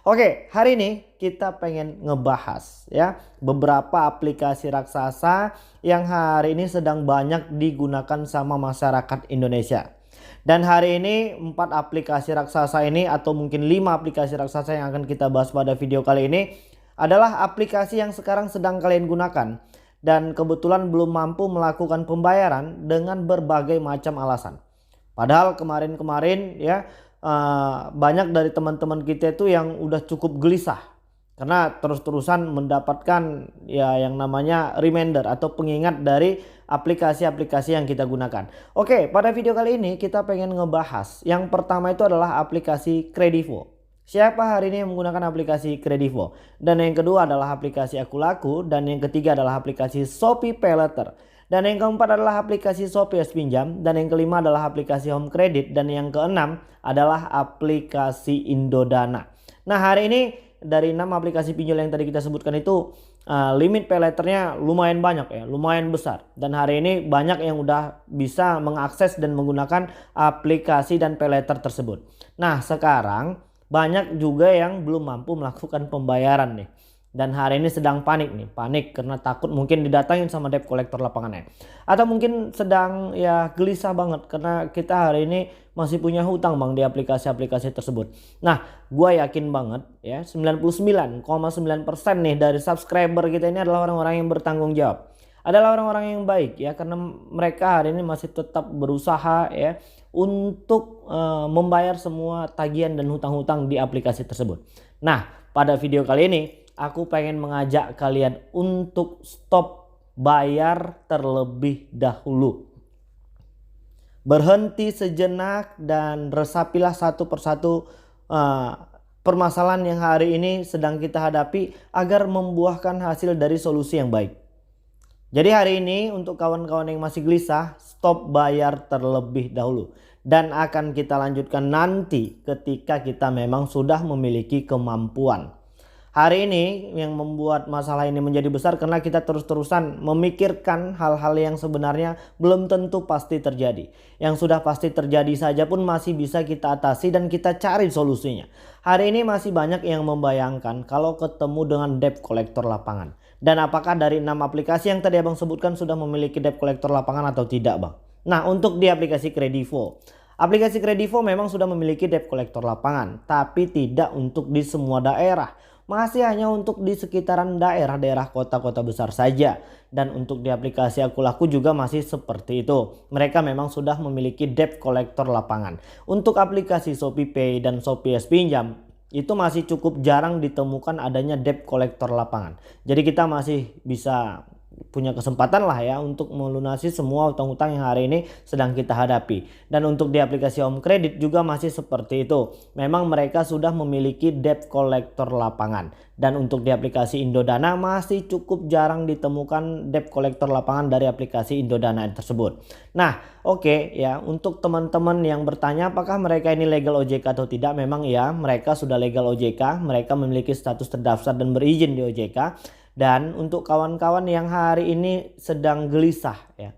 Oke, hari ini kita pengen ngebahas ya beberapa aplikasi raksasa yang hari ini sedang banyak digunakan sama masyarakat Indonesia. Dan hari ini 4 aplikasi raksasa ini atau mungkin 5 aplikasi raksasa yang akan kita bahas pada video kali ini adalah aplikasi yang sekarang sedang kalian gunakan dan kebetulan belum mampu melakukan pembayaran dengan berbagai macam alasan. Padahal kemarin-kemarin ya banyak dari teman-teman kita itu yang udah cukup gelisah karena terus-terusan mendapatkan ya yang namanya reminder atau pengingat dari aplikasi-aplikasi yang kita gunakan. Oke, pada video kali ini kita pengen ngebahas yang pertama itu adalah aplikasi Kredivo. Siapa hari ini yang menggunakan aplikasi Kredivo? Dan yang kedua adalah aplikasi Akulaku, dan yang ketiga adalah aplikasi Shopee Paylater. Dan yang keempat adalah aplikasi Shopee Pinjam. Dan yang kelima adalah aplikasi Home Credit. Dan yang keenam adalah aplikasi Indodana. Nah, hari ini dari 6 aplikasi pinjol yang tadi kita sebutkan itu limit payletternya lumayan banyak ya, lumayan besar. Dan hari ini banyak yang udah bisa mengakses dan menggunakan aplikasi dan payletter tersebut. Nah, sekarang banyak juga yang belum mampu melakukan pembayaran nih. Dan hari ini sedang panik nih, panik karena takut mungkin didatangin sama debt collector lapangannya. Atau mungkin sedang ya gelisah banget karena kita hari ini masih punya hutang bang di aplikasi-aplikasi tersebut. Nah, gue yakin banget ya 99,9% nih dari subscriber kita ini adalah orang-orang yang bertanggung jawab. Adalah orang-orang yang baik ya karena mereka hari ini masih tetap berusaha ya untuk membayar semua tagihan dan hutang-hutang di aplikasi tersebut. Nah, pada video kali ini aku pengen mengajak kalian untuk stop bayar terlebih dahulu. Berhenti sejenak dan resapilah satu persatu permasalahan yang hari ini sedang kita hadapi agar membuahkan hasil dari solusi yang baik. Jadi hari ini untuk kawan-kawan yang masih gelisah, stop bayar terlebih dahulu. Dan akan kita lanjutkan nanti ketika kita memang sudah memiliki kemampuan. Hari ini yang membuat masalah ini menjadi besar karena kita terus-terusan memikirkan hal-hal yang sebenarnya belum tentu pasti terjadi. Yang sudah pasti terjadi saja pun masih bisa kita atasi dan kita cari solusinya. Hari ini masih banyak yang membayangkan kalau ketemu dengan debt collector lapangan. Dan apakah dari 6 aplikasi yang tadi abang sebutkan sudah memiliki debt collector lapangan atau tidak bang? Nah, untuk di aplikasi Kredivo. Aplikasi Kredivo memang sudah memiliki debt collector lapangan. Tapi tidak untuk di semua daerah. Masih hanya untuk di sekitaran daerah-daerah kota-kota besar saja. Dan untuk di aplikasi Akulaku juga masih seperti itu. Mereka memang sudah memiliki debt collector lapangan. Untuk aplikasi Shopee Pay dan Shopee Pinjam itu masih cukup jarang ditemukan adanya debt collector lapangan. Jadi kita masih bisa punya kesempatan lah ya untuk melunasi semua utang-utang yang hari ini sedang kita hadapi. Dan untuk di aplikasi Home Credit juga masih seperti itu. Memang mereka sudah memiliki debt collector lapangan. Dan untuk di aplikasi Indodana masih cukup jarang ditemukan debt collector lapangan dari aplikasi Indodana tersebut. Nah, oke ya, untuk teman-teman yang bertanya apakah mereka ini legal OJK atau tidak, memang ya mereka sudah legal OJK, mereka memiliki status terdaftar dan berizin di OJK. Dan untuk kawan-kawan yang hari ini sedang gelisah ya,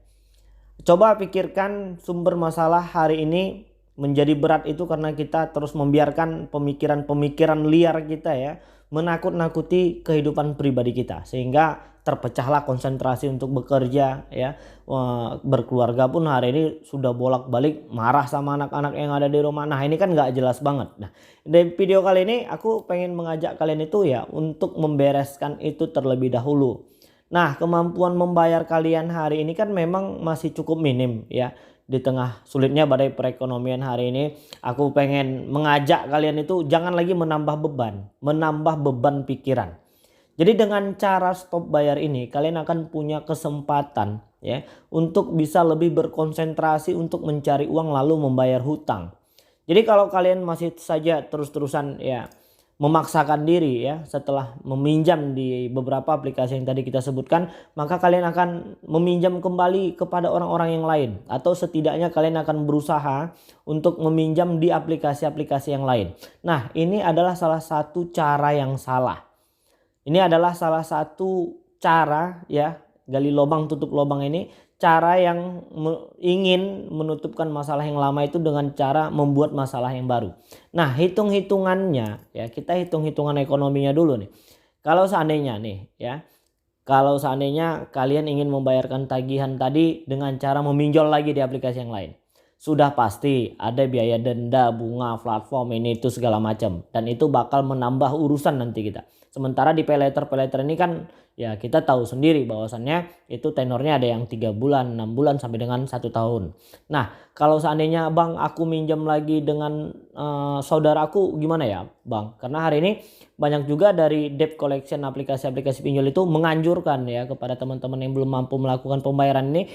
coba pikirkan sumber masalah hari ini menjadi berat itu karena kita terus membiarkan pemikiran-pemikiran liar kita ya menakut-nakuti kehidupan pribadi kita, sehingga terpecahlah konsentrasi untuk bekerja ya. Berkeluarga pun hari ini sudah bolak-balik marah sama anak-anak yang ada di rumah. Nah, ini kan nggak jelas banget. Nah, di video kali ini aku pengen mengajak kalian itu ya untuk membereskan itu terlebih dahulu. Nah, kemampuan membayar kalian hari ini kan memang masih cukup minim ya. Di tengah sulitnya badai perekonomian hari ini, aku pengen mengajak kalian itu jangan lagi menambah beban pikiran. Jadi dengan cara stop bayar ini kalian akan punya kesempatan ya untuk bisa lebih berkonsentrasi untuk mencari uang lalu membayar hutang. Jadi kalau kalian masih saja terus-terusan ya memaksakan diri ya setelah meminjam di beberapa aplikasi yang tadi kita sebutkan, maka kalian akan meminjam kembali kepada orang-orang yang lain, atau setidaknya kalian akan berusaha untuk meminjam di aplikasi-aplikasi yang lain. Nah, ini adalah salah satu cara yang salah. Ini adalah salah satu cara ya, gali lubang tutup lubang ini cara yang ingin menutupkan masalah yang lama itu dengan cara membuat masalah yang baru. Nah, hitung-hitungannya ya, kita hitung-hitungan ekonominya dulu nih. Kalau seandainya nih ya, kalau seandainya kalian ingin membayarkan tagihan tadi dengan cara meminjol lagi di aplikasi yang lain, sudah pasti ada biaya denda, bunga, platform, ini itu segala macam, dan itu bakal menambah urusan nanti kita. Sementara di paylater ini kan ya kita tahu sendiri bahwasannya itu tenornya ada yang 3 bulan, 6 bulan sampai dengan 1 tahun. Nah, kalau seandainya Bang aku minjam lagi dengan saudaraku gimana ya Bang? Karena hari ini banyak juga dari debt collection aplikasi-aplikasi pinjol itu menganjurkan ya kepada teman-teman yang belum mampu melakukan pembayaran ini,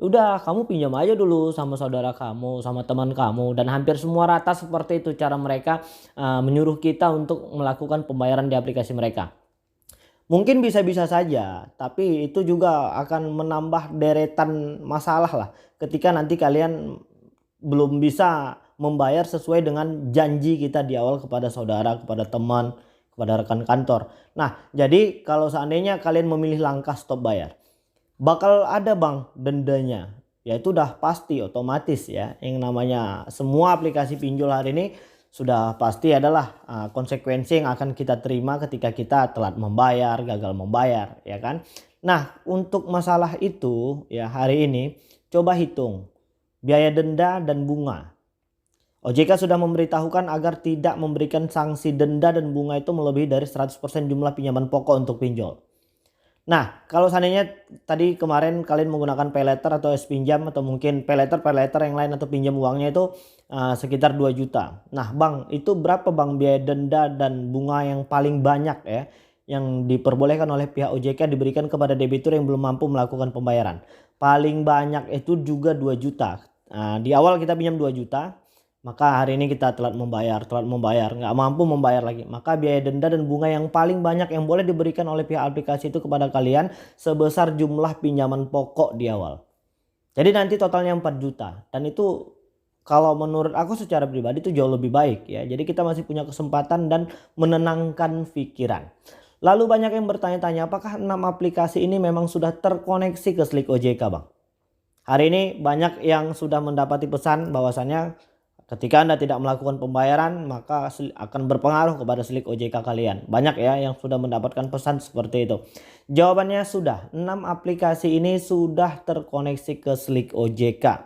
udah kamu pinjam aja dulu sama saudara kamu, sama teman kamu, dan hampir semua rata seperti itu cara mereka menyuruh kita untuk melakukan pembayaran di aplikasi mereka. Mungkin bisa-bisa saja, tapi itu juga akan menambah deretan masalah lah ketika nanti kalian belum bisa membayar sesuai dengan janji kita di awal kepada saudara, kepada teman, kepada rekan kantor. Nah, jadi kalau seandainya kalian memilih langkah stop bayar, bakal ada Bang dendanya. Ya itu udah pasti otomatis ya. Yang namanya semua aplikasi pinjol hari ini sudah pasti adalah konsekuensi yang akan kita terima ketika kita telat membayar, gagal membayar, ya kan. Nah, untuk masalah itu ya hari ini coba hitung biaya denda dan bunga. OJK sudah memberitahukan agar tidak memberikan sanksi denda dan bunga itu melebihi dari 100% jumlah pinjaman pokok untuk pinjol. Nah, kalau seandainya tadi kemarin kalian menggunakan paylater atau S-Pinjam atau mungkin paylater yang lain atau pinjam uangnya itu sekitar 2 juta. Nah, Bang, itu berapa Bang biaya denda dan bunga yang paling banyak ya yang diperbolehkan oleh pihak OJK diberikan kepada debitur yang belum mampu melakukan pembayaran? Paling banyak itu juga 2 juta. Nah, di awal kita pinjam 2 juta. Maka hari ini kita telat membayar, nggak mampu membayar lagi. Maka biaya denda dan bunga yang paling banyak yang boleh diberikan oleh pihak aplikasi itu kepada kalian sebesar jumlah pinjaman pokok di awal. Jadi nanti totalnya 4 juta. Dan itu kalau menurut aku secara pribadi itu jauh lebih baik ya. Jadi kita masih punya kesempatan dan menenangkan pikiran. Lalu banyak yang bertanya-tanya apakah 6 aplikasi ini memang sudah terkoneksi ke Slick OJK Bang? Hari ini banyak yang sudah mendapati pesan bahwasannya ketika Anda tidak melakukan pembayaran maka akan berpengaruh kepada Slick OJK kalian. Banyak ya yang sudah mendapatkan pesan seperti itu. Jawabannya sudah, 6 aplikasi ini sudah terkoneksi ke Slick OJK.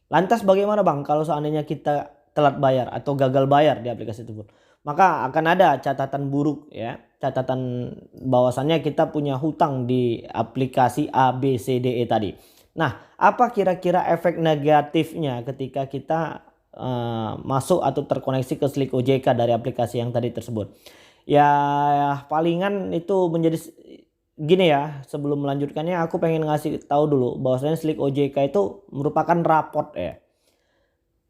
Lantas bagaimana Bang kalau seandainya kita telat bayar atau gagal bayar di aplikasi tersebut? Maka akan ada catatan buruk ya. Catatan bahwasannya kita punya hutang di aplikasi A, B, C, D, E tadi. Nah, apa kira-kira efek negatifnya ketika kita masuk atau terkoneksi ke Slick OJK dari aplikasi yang tadi tersebut? Ya palingan itu menjadi gini ya, sebelum melanjutkannya aku pengen ngasih tahu dulu bahwasanya Slick OJK itu merupakan raport ya.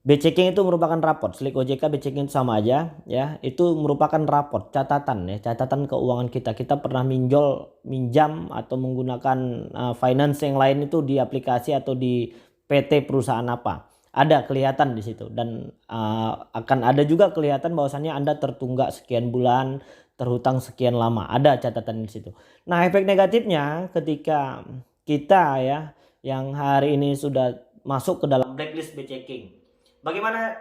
B-checking itu merupakan raport, Slick OJK B-checking itu sama aja ya. Itu merupakan raport, catatan ya, catatan keuangan kita. Kita pernah minjam atau menggunakan finance yang lain itu di aplikasi atau di PT perusahaan apa. Ada kelihatan di situ dan akan ada juga kelihatan bahwasannya Anda tertunggak sekian bulan, terhutang sekian lama. Ada catatan di situ. Nah, efek negatifnya ketika kita ya yang hari ini sudah masuk ke dalam blacklist B-checking. Bagaimana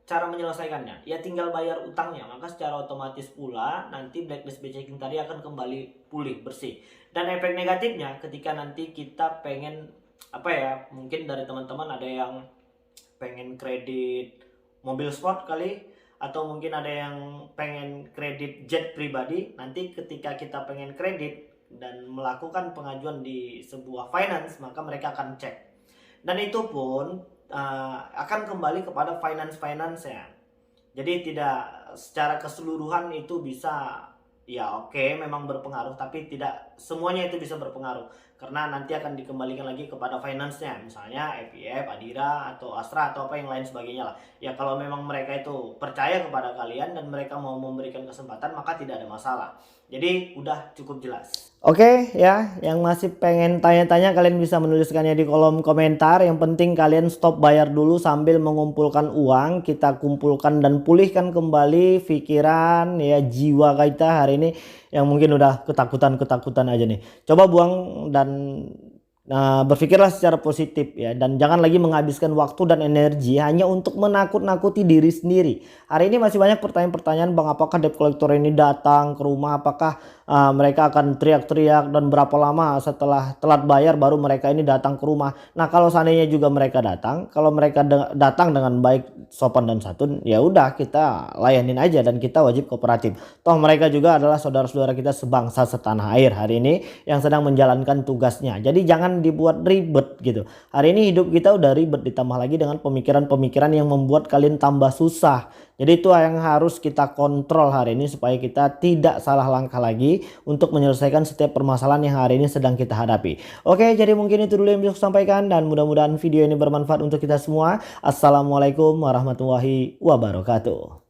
cara menyelesaikannya? Ya tinggal bayar utangnya, maka secara otomatis pula nanti blacklist B-checking tadi akan kembali pulih bersih. Dan efek negatifnya ketika nanti kita pengen apa ya, mungkin dari teman-teman ada yang pengen kredit mobil sport kali, atau mungkin ada yang pengen kredit jet pribadi. Nanti ketika kita pengen kredit dan melakukan pengajuan di sebuah finance, maka mereka akan cek, dan itu pun akan kembali kepada finance-nya. Jadi tidak secara keseluruhan itu bisa ya oke, memang berpengaruh, tapi tidak semuanya itu bisa berpengaruh karena nanti akan dikembalikan lagi kepada finance-nya, misalnya FIF, Adira atau Astra atau apa yang lain sebagainya lah. Ya kalau memang mereka itu percaya kepada kalian dan mereka mau memberikan kesempatan, maka tidak ada masalah. Jadi udah cukup jelas. Oke ya, yang masih pengen tanya-tanya kalian bisa menuliskannya di kolom komentar. Yang penting kalian stop bayar dulu sambil mengumpulkan uang. Kita kumpulkan dan pulihkan kembali pikiran ya, jiwa kita hari ini yang mungkin udah ketakutan aja nih. Coba buang dan berpikirlah secara positif ya, dan jangan lagi menghabiskan waktu dan energi hanya untuk menakut-nakuti diri sendiri. Hari ini masih banyak pertanyaan-pertanyaan, Bang, apakah debt collector ini datang ke rumah, apakah mereka akan teriak-teriak, dan berapa lama setelah telat bayar baru mereka ini datang ke rumah. Nah, kalau seandainya juga mereka datang, kalau mereka datang dengan baik, sopan dan santun, ya udah kita layanin aja dan kita wajib kooperatif. Toh mereka juga adalah saudara-saudara kita sebangsa setanah air hari ini yang sedang menjalankan tugasnya. Jadi jangan dibuat ribet gitu. Hari ini hidup kita udah ribet, ditambah lagi dengan pemikiran-pemikiran yang membuat kalian tambah susah. Jadi itu yang harus kita kontrol hari ini supaya kita tidak salah langkah lagi untuk menyelesaikan setiap permasalahan yang hari ini sedang kita hadapi. Oke, jadi mungkin itu dulu yang bisa saya sampaikan dan mudah-mudahan video ini bermanfaat untuk kita semua. Assalamualaikum warahmatullahi wabarakatuh.